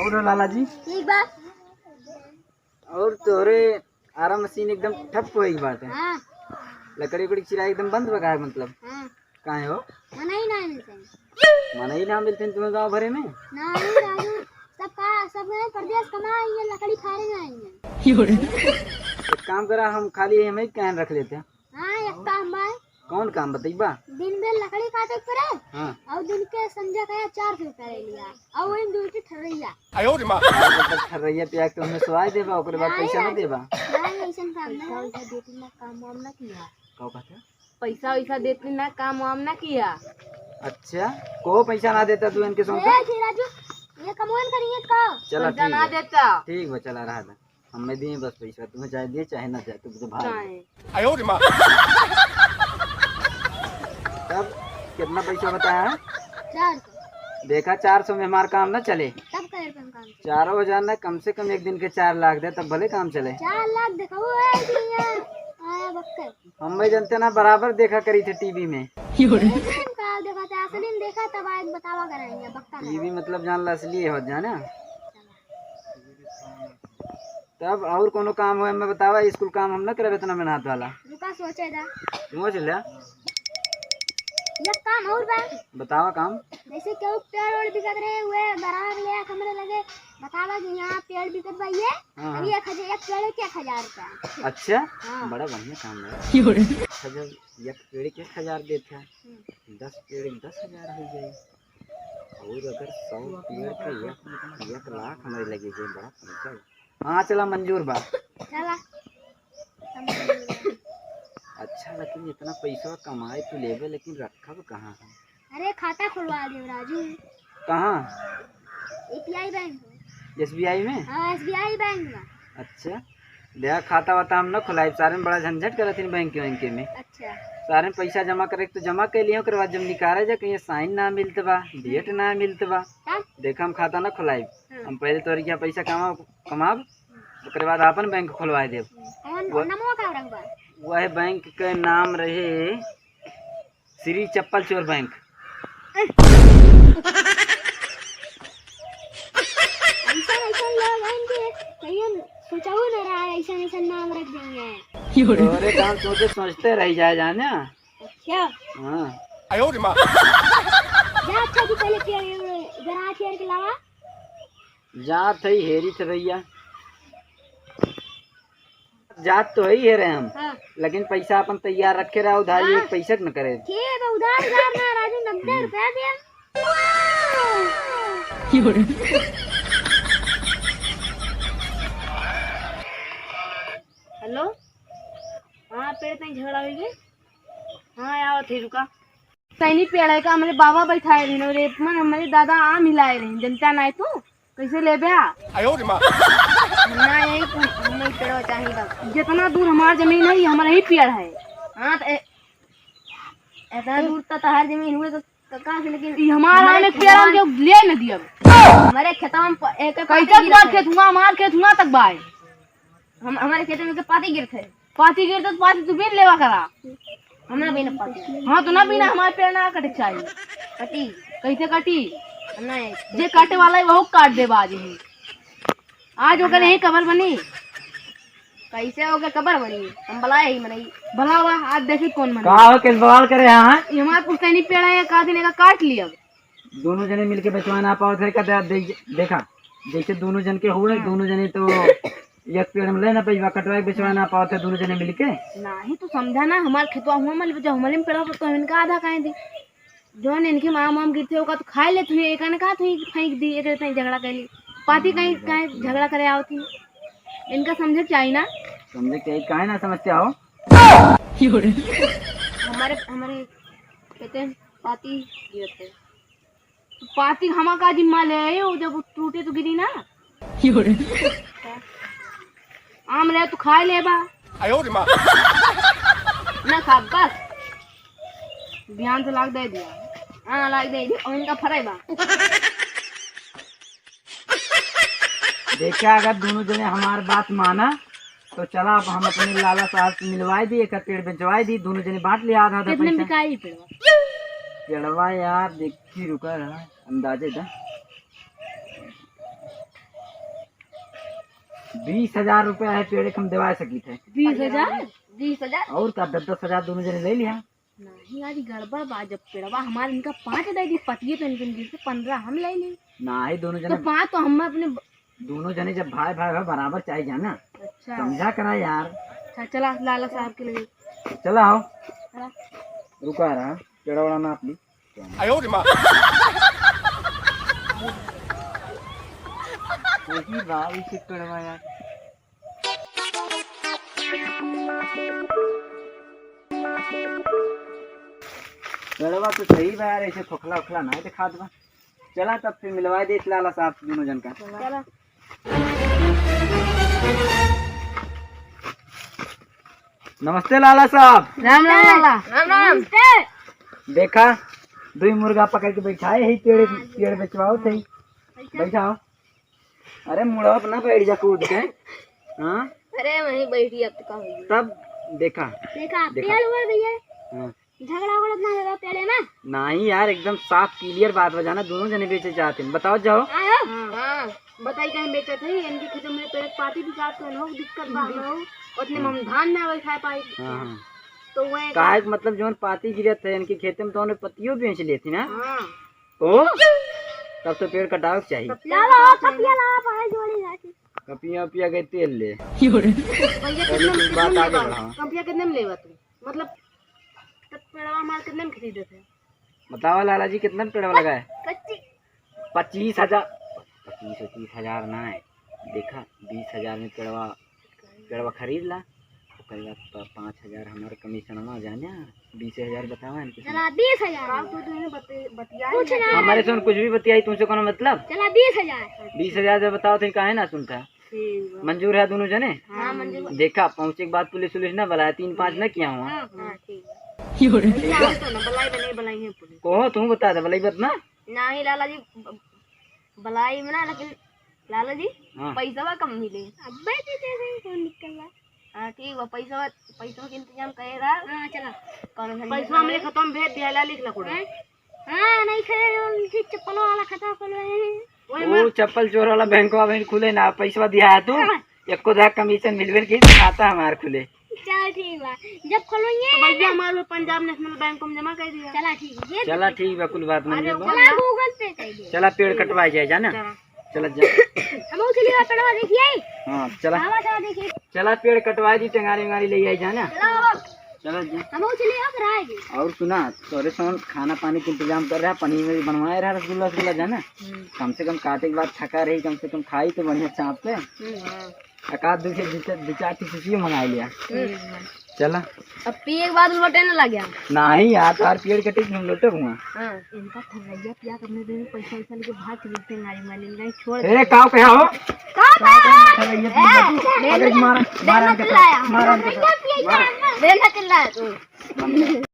और लाला जी ठीक बात। और तोरे आरा मशीन एकदम ठप हो बात है। हाँ लकड़ी उकड़ी चिराई एकदम बंद बगा मतलब हाँ कहाँ हो मना ही ना मिलते मना ही ना मिलते तुम्हें गाँव भरे में नहीं राजू सब परदेश कमाए ये लकड़ी खा रहे हैं। एक काम करा हम खाली हमें कैन रख लेते हैं। हाँ एक काम भाई कौन काम बताइबा दिन में लकड़ी काटे पड़े हाँ और दिन के संजय का 400 रुपया ले लिया और वही दूसरी ठर्रैया ठर्रैया प्याज तो हमें स्वाद देबा ओकरे बाद पैसा न देबा नहीं ऐसा काम नहीं देती ना काम वाम ना किया कहो कहते पैसा वैसा देती ना काम वाम ना किया। अच्छा को पैसा ना देता तू इनके संग राजू ये कमोन करिए का चला पैसा ना देता ठीक बा चला रहा था हमें दिए बस पैसा तुम्हें चाहे दिए चाहे ना चाहे तुम तो भाई तब कितना पैसा बताया 400 देखा 400 में हमारा काम ना चले तब करे काम 4,000 ना कम से कम एक दिन के 4 लाख दे तब भले काम चले 4 लाख देखो आया बक्कर हम भाई जनते ना बराबर देखा करी थे टीवी में देखा था असली में देखा तब आज बतावा करेंगे बक्का टीवी मतलब जान ला असली हो जाना तब और कोनो काम हो मैं बतावा स्कूल काम हम ना करे इतना मेहनत वाला रुका सोचे था समझ लिया ये काम और बा बतावा काम जैसे क्यों पेड़ और बिकत रहे हुए बराबर ले कमरे लगे बतावा कि यहाँ पेड़ बिकत बा ये हाँ। एक पेड़ के 1,000 रुपया। अच्छा हाँ। बड़ा बढ़िया काम है जब एक पेड़ के 1,000 देते हैं 10 पेड़ 10,000 हो जाए और अगर 100 पेड़ का 1 लाख हमारे लगे जाए बड़ा पैसा। हाँ चला मंजूर बा चला अच्छा लेकिन इतना पैसा कमाए तो लेवे लेकिन रखा वो कहाँ है? अरे खाता खुलवा दे राजू। कहाँ? एपीआई बैंक SBI में? हाँ SBI बैंक में। अच्छा देखा खाता वाता हम न खुलाई सारे में बड़ा झंझट करत इन बैंक के में। अच्छा सारे में पैसा जमा करे तो जमा कर लियो ओकर बाद जब निकाले जा कहीं साइन ना मिलत बा डेट ना मिलत बा देखा हम खाता ना खुलाई हम पहले तोरी क्या पैसा कमाब ओकर बाद अपन बैंक खुलवा देब। वह बैंक के नाम रहे श्री चप्पल चोर बैंक। ऐसा नाम रख देंगे अरे काम सोचते रह जाए जाने क्या हाँ अच्छा कि पहले गराज शेयर के अलावा जात है हेरी थे भैया जात तो ही है रहे हम हाँ। लेकिन पैसा अपन तैयार रखे रहा उधारी एक पैसा न करे ठीक है उधार ना राजू 90 रुपया दे। हेलो हाँ पेड़ तक झगड़ा हुई गई हाँ आओ थे रुका सैनी पेड़ है का हमारे बाबा बैठाए रहे रेत में हमारे दादा आम हिलाए रहे जनता ना तू कैसे ले बे ना यही नहीं पेड़ चाहिए जितना दूर हमारा जमीन है हमारा ही पेड़ है। हाँ तो इतना दूर तक हर जमीन हुए तो कहाँ से लेकिन हमारा में पेड़ हम जो ले न दिया हमारे खेतों में एक कैसे खेत हुआ हमारे खेत हुआ तक बाय हम हमारे खेत में पाती गिरते तो पाती तू भी लेवा करा हमने भी ना पाती। हाँ तो ना भी ना हमारे पेड़ ना कटे चाहिए कटी कैसे कटी नहीं जे काटे वाला है वो काट दे बाज ही आज होकर नहीं कबर बनी कैसे होकर कबर बनी हम बुलाए ही मनाई भला हुआ आज देखी कौन बना कहा किस बवाल करे यहाँ हमारे पुश्तैनी पेड़ है का दिन का काट लिया दोनों जने मिलके बचवा ना पाओ थे का देखा जैसे दोनों जन के हुए दोनों जने तो एक पेड़ में ले ना पैसा कटवा बेचवा ना पाओ थे दोनों जने मिलके नहीं तो समझा ना हमारे खेतवा हुआ मतलब जो हमारे में पेड़ तो इनका आधा खाए दी जो इनके माम गिरते होगा तो खा ले तुझे एक ने कहा तुझे फेंक दी एक झगड़ा कर ली पाती कहीं कहीं झगड़ा करे आओ थी इनका समझे चाहिए ना समझे चाहिए काहे ना समझते हो हमारे हमारे कहते हैं पाती गिरते तो पाती हमारा का जिम्मा ले वो जब टूटे तो गिरी ना आम ले तो खा ले बा ना खा बस ध्यान से लाग दे दिया हाँ लाग दे दिया और इनका फरे बा देखा अगर दोनों जने हमारी बात माना तो चला अब हम अपने लाला साहब से मिलवाई दी एक पेड़ बेचवाई दी दोनों जने बांट लिया आधा आधा पैसा पेड़वा यार देखी रुका रहा अंदाजे था 20,000 रुपया है पेड़ के हम दिवा सकी थे। 20,000 20,000 और का 10,000 दोनों जने ले लिया। नहीं यार, गड़बड़ बा। जब पेड़वा हमारे इनका 5 दे दी, पतिये तो इनके से 15 हम ले ली। ना ही दोनों तो जने 5 तो हम अपने। दोनों जने जब भाई भाई भाई बराबर चाहिए जाना, अच्छा समझा करा यार। अच्छा, चला लाला साहब के लिए। चला आओ, चला। रुका रहा पेड़ा वाला नाप ली। वही भाव इसे पेड़वा यार। पेड़वा तो सही बा यार, ऐसे खोखला उखला ना दिखा दवा। चला तब फिर मिलवा दे लाला साहब दोनों जन का। चला। नमस्ते लाला साहब। राम राम लाला। राम राम। देखा 2 मुर्गा पकड़ के बैठाए है, पेड़ बेचवाओ थे। बैठाओ। अरे मुड़ा अपना बैठ जा कूद के। हाँ अरे वहीं बैठी, अब तो का होगी। तब देखा देखा देखा। पेड़ हुआ भैया, हाँ। झगड़ा उगड़ा ना लगा पेड़े में। नहीं यार, एकदम साफ क्लियर बात बजाना, दोनों जने बेचे चाहते हैं। बताओ जाओ। हाँ बताई कहीं बेचे थे इनके खेतों में पेड़ पाती भी काट तो हो दिक्कत बा हो, उतने में हम धान ना वही खा पाई। हाँ तो वह काहे के मतलब जोन पाती गिरत है इनके खेते में, तो उन्हें पत्तियों बेच लेती ना। हाँ ओ तब तो पेड़ कटाव चाहिए। लाला कपिया लाला पाए जोड़ी जाती। कपिया पिया गए तेल ले। भैया कितने बात आगे में बढ़ाओ। कपिया कितने में लेवा तू? मतलब तब पेड़वा मार कितने में खरीदे थे? बताओ लाला जी कितना पेड़वा लगा है? 25,000। 25,000 ना है, देखा 20,000 में पेड़वा खरीद ला। ओकर बाद 5,000 हमारे कमीशन में जाने, 20,000 बतावा इनके। चला 20,000 का तू तुमने बतिया हमारे से कुछ भी बतियाई तुमसे कोनो मतलब। चला 20,000 20,000 से बताओ तो काहे ना सुनता। मंजूर है दोनों जने? हाँ मंजूर। देखा पहुँचे के बाद पुलिस ना बुलाया, 3-5 न किया हुआ। हाँ ठीक है। तो ना बलाई में नहीं बलाई है पुलिस। कहो तुम बता दे भलाई बात ना। नहीं लाला जी, बलाई में ना, लेकिन लाला जी हाँ। पैसा कम मिले। अब्बे कौन निकल रहा? हाँ ठीक है, पैसा के इंतजाम करेगा। हाँ चला। कौन पैसा हमने खत्म भेज दिया, ला लिख ला कोड़ा। हाँ नहीं खे चप्पल वाला खाता खोल रहे हैं। वो चप्पल चोर वाला बैंकवा में खुले ना, पैसा दिया है तू एको दा कमीशन मिलवे की खाता हमार खुले। चल ठीक बा, जब खोलोगे तो भैया हमारे पंजाब नेशनल बैंक में जमा कर दिया। चला ठीक है। चला ठीक बा, कुल बात मंजूर बा। चला गूगल पे कर दे। चला पेड़ कटवाई जाए जाना। चला जा। हम उछली का पेड़वा देखिए। हाँ चला हवा चला देखिए। चला पेड़ कटवाई दी, टंगारी वंगारी ले आई जाना। चलो चला जा। हम उछली अब रहेगी। और सुना तोरे सोन खाना पानी के इंतजाम कर रहा है, पनीर में बनवाए रहा, रसगुल्ला जाना। कम से कम काटे के बाद थका रही, कम से कम खाई तो बढ़िया चाँप पे। एकाध दो चार टिकटियों मंगा लिया। चला अब पिए के बाद लौटे न लग गया। नहीं यार, तार पेड़ कटे हम लोटे हुआ। हां इनका ठगैया पिया करने दे, पैसा वैसा लेके भाग खरीदते नारी माली नहीं छोड़। ए काओ कहा हो? का अगर मारा मारा मारा देना चिल्लाया तू।